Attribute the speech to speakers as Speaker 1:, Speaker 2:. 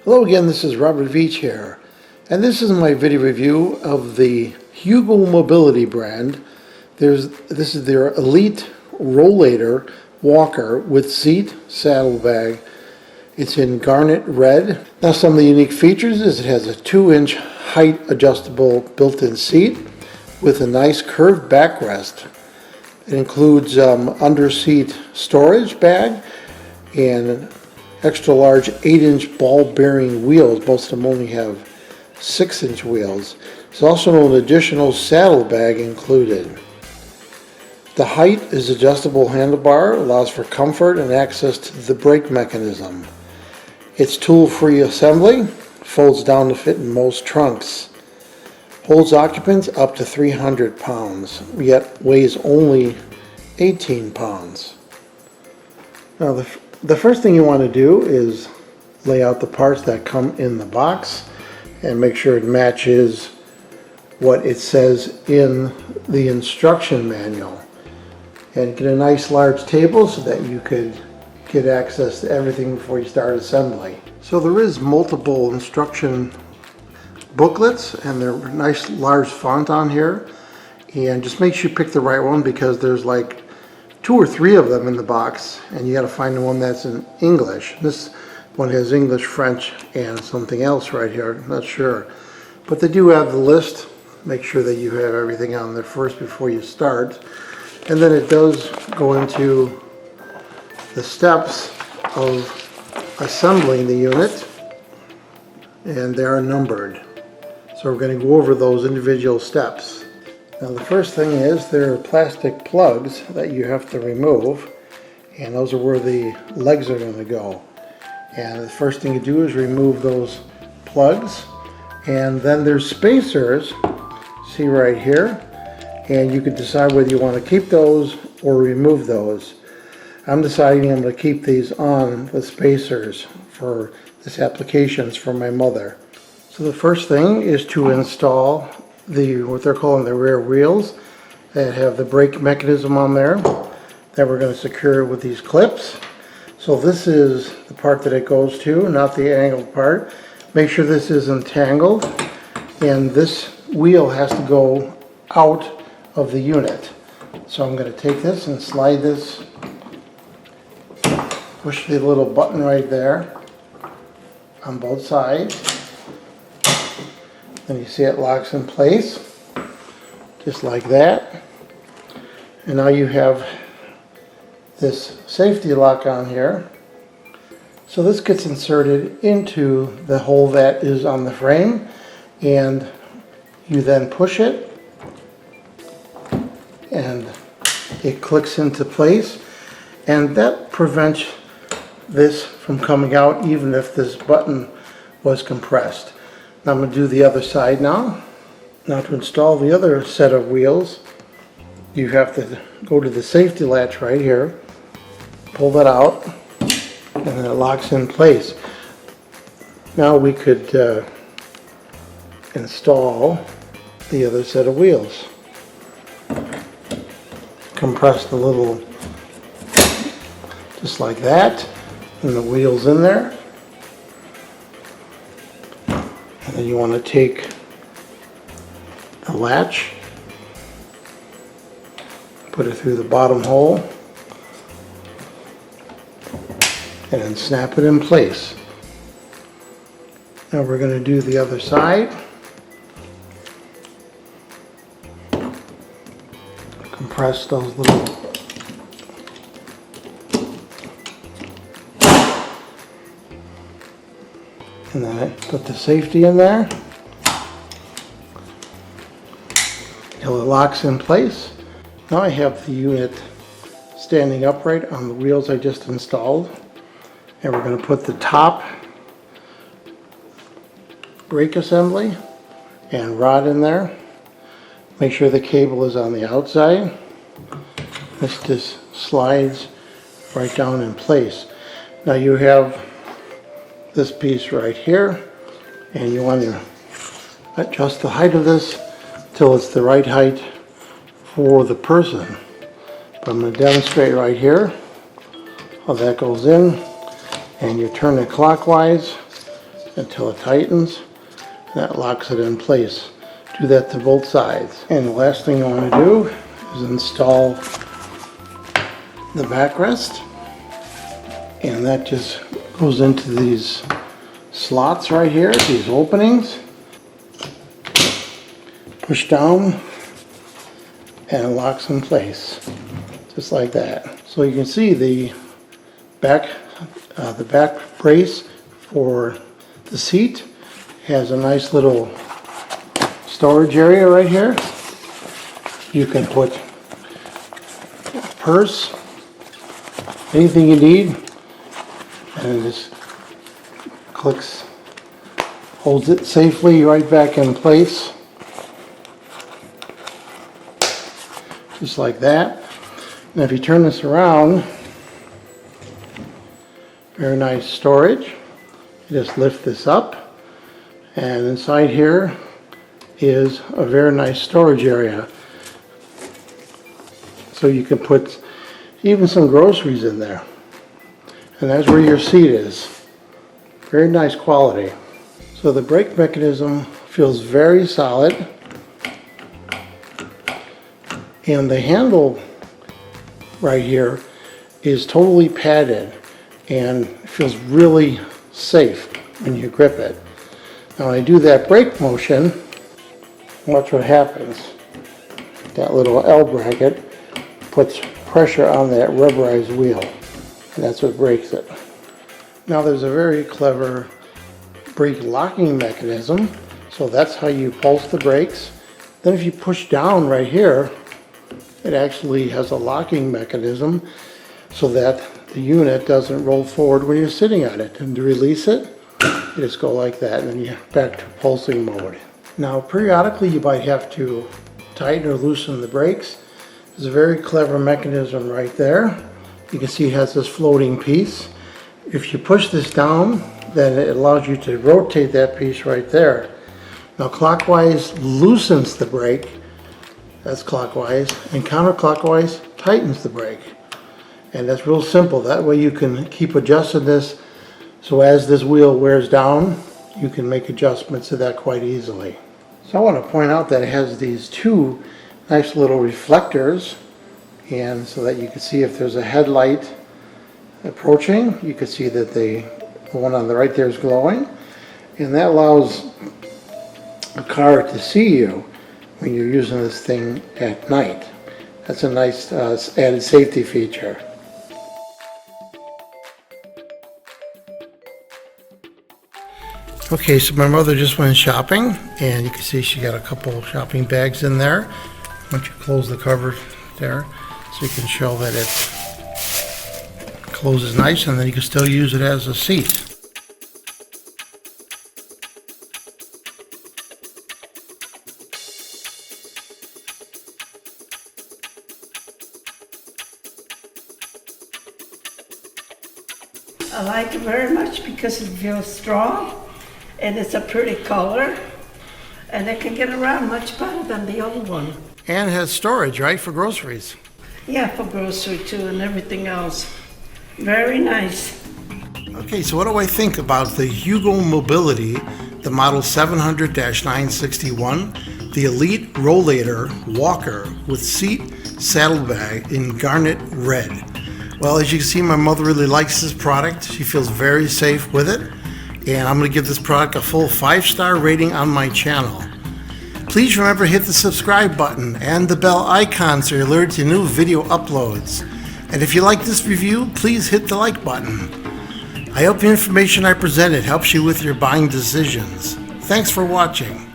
Speaker 1: Hello again, this is Robert Veach here, and this is my video review of the Hugo mobility brand. This is their Elite Rollator Walker with seat, saddlebag. It's in garnet red. Now some of the unique features is it has a 2-inch height adjustable built-in seat with a nice curved backrest. It includes under seat storage bag and extra large 8-inch ball bearing wheels. Most of them only have 6-inch wheels. There's also an additional saddlebag included. The height is adjustable handlebar, allows for comfort and access to the brake mechanism. It's tool-free assembly, folds down to fit in most trunks. Holds occupants up to 300 pounds, yet weighs only 18 pounds. Now the first thing you want to do is lay out the parts that come in the box and make sure it matches what it says in the instruction manual. And get a nice large table so that you could get access to everything before you start assembly. So there is multiple instruction booklets and they're nice large font on here. And just make sure you pick the right one because there's like 2 or 3 of them in the box, and you got to find the one that's in English. This one has English, French, and something else right here. I'm not sure, but they do have the list. Make sure that you have everything on there first before you start, and then it does go into the steps of assembling the unit, and they are numbered. So we're going to go over those individual steps. Now the first thing is there are plastic plugs that you have to remove, and those are where the legs are going to go. And the first thing you do is remove those plugs, and then there's spacers, see right here, and you can decide whether you want to keep those or remove those. I'm deciding I'm going to keep these on the spacers for this application. It's for my mother. So the first thing is to install what they're calling the rear wheels that have the brake mechanism on there that we're going to secure with these clips. So this is the part that it goes to, not the angled part. Make sure this isn't tangled, and this wheel has to go out of the unit. So I'm going to take this and slide this, push the little button right there on both sides. And you see it locks in place, just like that. And now you have this safety lock on here. So this gets inserted into the hole that is on the frame, and you then push it, and it clicks into place, and that prevents this from coming out even if this button was compressed. Now I'm going to do the other side now. Now to install the other set of wheels, you have to go to the safety latch right here, pull that out, and then it locks in place. Now we could install the other set of wheels. Compress the little, just like that, and the wheel's in there. And then you want to take the latch, put it through the bottom hole, and then snap it in place. Now we're going to do the other side. Compress those little and then I put the safety in there until it locks in place. Now I have the unit standing upright on the wheels I just installed, and we're going to put the top brake assembly and rod in there. Make sure the cable is on the outside. This just slides right down in place. Now you have this piece right here, and you want to adjust the height of this till it's the right height for the person. But I'm going to demonstrate right here how that goes in, and you turn it clockwise until it tightens. That locks it in place. Do that to both sides. And the last thing I want to do is install the backrest. And that just goes into these slots right here, these openings. Push down and it locks in place. Just like that. So you can see the back brace for the seat has a nice little storage area right here. You can put a purse, anything you need, and it just clicks, holds it safely right back in place. Just like that. And if you turn this around, very nice storage. You just lift this up, and inside here is a very nice storage area. So you can put even some groceries in there. And that's where your seat is. Very nice quality. So the brake mechanism feels very solid. And the handle right here is totally padded and feels really safe when you grip it. Now when I do that brake motion, watch what happens. That little L bracket puts pressure on that rubberized wheel, and that's what brakes it. Now there's a very clever brake locking mechanism, so that's how you pulse the brakes. Then if you push down right here, it actually has a locking mechanism so that the unit doesn't roll forward when you're sitting on it. And to release it, you just go like that, and then you're back to pulsing mode. Now periodically you might have to tighten or loosen the brakes. There's a very clever mechanism right there. You can see it has this floating piece. If you push this down, then it allows you to rotate that piece right there. Now clockwise loosens the brake, that's clockwise, and counterclockwise tightens the brake. And that's real simple. That way you can keep adjusting this, so as this wheel wears down, you can make adjustments to that quite easily. So I want to point out that it has these two nice little reflectors, and so that you can see if there's a headlight approaching, you can see that the one on the right there is glowing, and that allows a car to see you when you're using this thing at night. That's a nice added safety feature. Okay, so my mother just went shopping, and you can see she got a couple shopping bags in there. Once you close the cover there, so you can show that it closes nice, and then you can still use it as a seat.
Speaker 2: I like it very much because it feels strong and it's a pretty color, and it can get around much better than the old one.
Speaker 1: And it has storage, right, for groceries?
Speaker 2: Yeah, for grocery too and everything else. Very nice.
Speaker 1: Okay, so what do I think about the Hugo Mobility, the model 700-961, the Elite Rollator Walker with seat saddlebag in garnet red? Well, as you can see, my mother really likes this product. She feels very safe with it, and I'm going to give this product a full 5-star rating on my channel. Please remember to hit the subscribe button and the bell icon so you're alerted to new video uploads. And if you like this review, please hit the like button. I hope the information I presented helps you with your buying decisions. Thanks for watching.